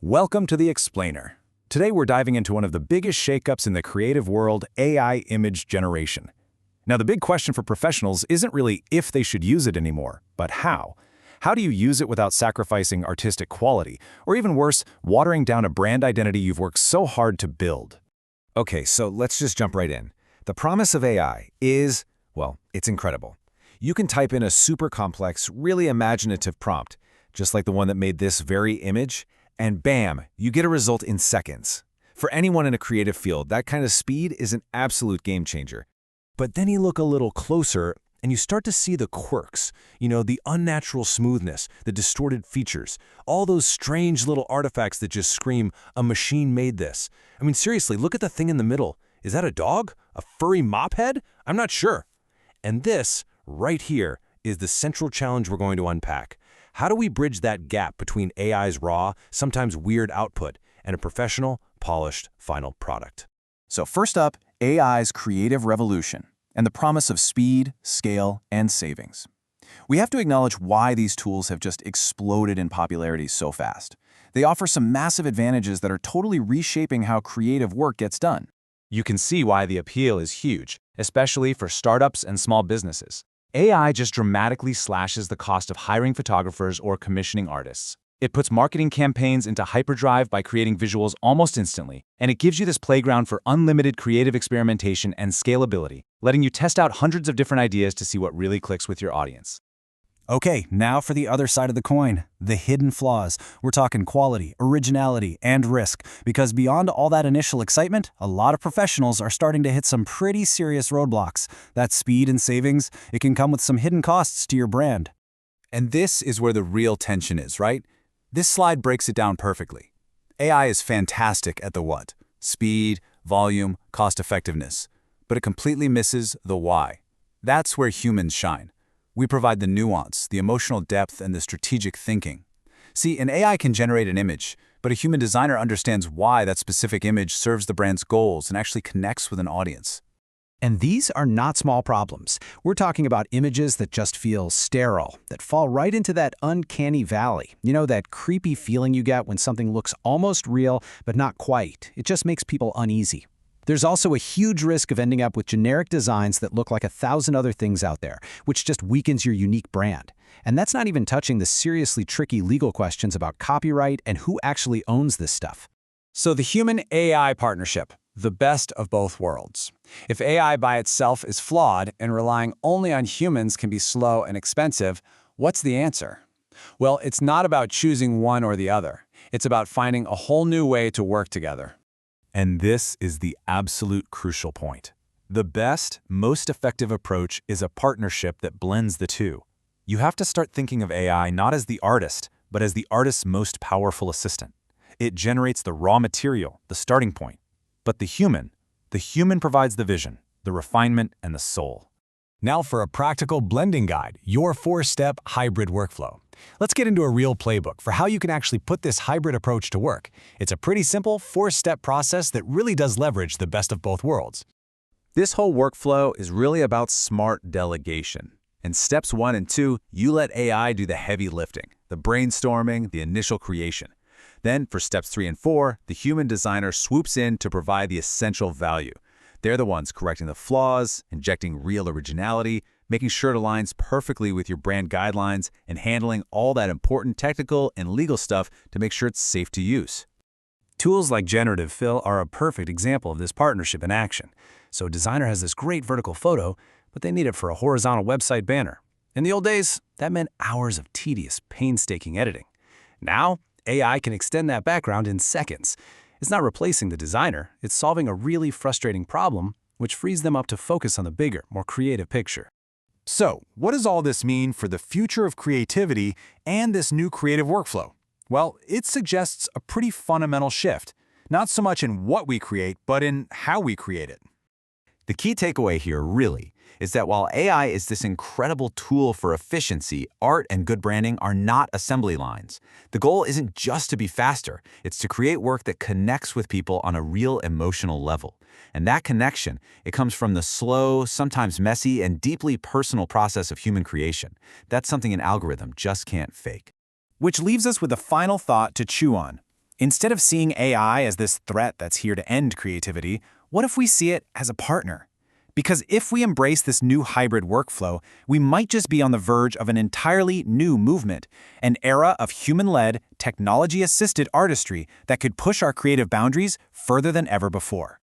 Welcome to The Explainer. Today we're diving into one of the biggest shakeups in the creative world, AI image generation. Now the big question for professionals isn't really if they should use it anymore, but how. How do you use it without sacrificing artistic quality, or even worse, watering down a brand identity you've worked so hard to build? Okay, so let's just jump right in. The promise of AI is, well, it's incredible. You can type in a super complex, really imaginative prompt, just like the one that made this very image, and bam, you get a result in seconds. For anyone in a creative field, that kind of speed is an absolute game changer. But then you look a little closer and you start to see the quirks, the unnatural smoothness, the distorted features, all those strange little artifacts that just scream, a machine made this. I mean, seriously, look at the thing in the middle. Is that a dog? A furry mop head? I'm not sure. And this, right here, is the central challenge we're going to unpack. How do we bridge that gap between AI's raw, sometimes weird output and a professional, polished final product? So first up, AI's creative revolution and the promise of speed, scale, and savings. We have to acknowledge why these tools have just exploded in popularity so fast. They offer some massive advantages that are totally reshaping how creative work gets done. You can see why the appeal is huge, especially for startups and small businesses. AI just dramatically slashes the cost of hiring photographers or commissioning artists. It puts marketing campaigns into hyperdrive by creating visuals almost instantly, and it gives you this playground for unlimited creative experimentation and scalability, letting you test out hundreds of different ideas to see what really clicks with your audience. Okay, now for the other side of the coin, the hidden flaws. We're talking quality, originality, and risk, because beyond all that initial excitement, a lot of professionals are starting to hit some pretty serious roadblocks. That speed and savings, it can come with some hidden costs to your brand. And this is where the real tension is, right? This slide breaks it down perfectly. AI is fantastic at the what: speed, volume, cost-effectiveness. But it completely misses the why. That's where humans shine. We provide the nuance, the emotional depth, and the strategic thinking. See, an AI can generate an image, but a human designer understands why that specific image serves the brand's goals and actually connects with an audience. And these are not small problems. We're talking about images that just feel sterile, that fall right into that uncanny valley. That creepy feeling you get when something looks almost real, but not quite. It just makes people uneasy. There's also a huge risk of ending up with generic designs that look like 1,000 other things out there, which just weakens your unique brand. And that's not even touching the seriously tricky legal questions about copyright and who actually owns this stuff. So the human-AI partnership, the best of both worlds. If AI by itself is flawed and relying only on humans can be slow and expensive, what's the answer? Well, it's not about choosing one or the other. It's about finding a whole new way to work together. And this is the absolute crucial point. The best, most effective approach is a partnership that blends the two. You have to start thinking of AI not as the artist, but as the artist's most powerful assistant. It generates the raw material, the starting point. But the human provides the vision, the refinement, and the soul. Now for a practical blending guide, your 4-step hybrid workflow. Let's get into a real playbook for how you can actually put this hybrid approach to work. It's a pretty simple 4-step process that really does leverage the best of both worlds. This whole workflow is really about smart delegation. In steps 1 and 2, you let AI do the heavy lifting, the brainstorming, the initial creation. Then, for steps 3 and 4, the human designer swoops in to provide the essential value. They're the ones correcting the flaws, injecting real originality, making sure it aligns perfectly with your brand guidelines, and handling all that important technical and legal stuff to make sure it's safe to use. Tools like Generative Fill are a perfect example of this partnership in action. So a designer has this great vertical photo, but they need it for a horizontal website banner. In the old days, that meant hours of tedious, painstaking editing. Now, AI can extend that background in seconds. It's not replacing the designer, it's solving a really frustrating problem, which frees them up to focus on the bigger, more creative picture. So, what does all this mean for the future of creativity and this new creative workflow? Well, it suggests a pretty fundamental shift, not so much in what we create, but in how we create it. The key takeaway here, really, is that while AI is this incredible tool for efficiency, art and good branding are not assembly lines. The goal isn't just to be faster, it's to create work that connects with people on a real emotional level. And that connection, it comes from the slow, sometimes messy, and deeply personal process of human creation. That's something an algorithm just can't fake. Which leaves us with a final thought to chew on. Instead of seeing AI as this threat that's here to end creativity, what if we see it as a partner? Because if we embrace this new hybrid workflow, we might just be on the verge of an entirely new movement, an era of human-led, technology-assisted artistry that could push our creative boundaries further than ever before.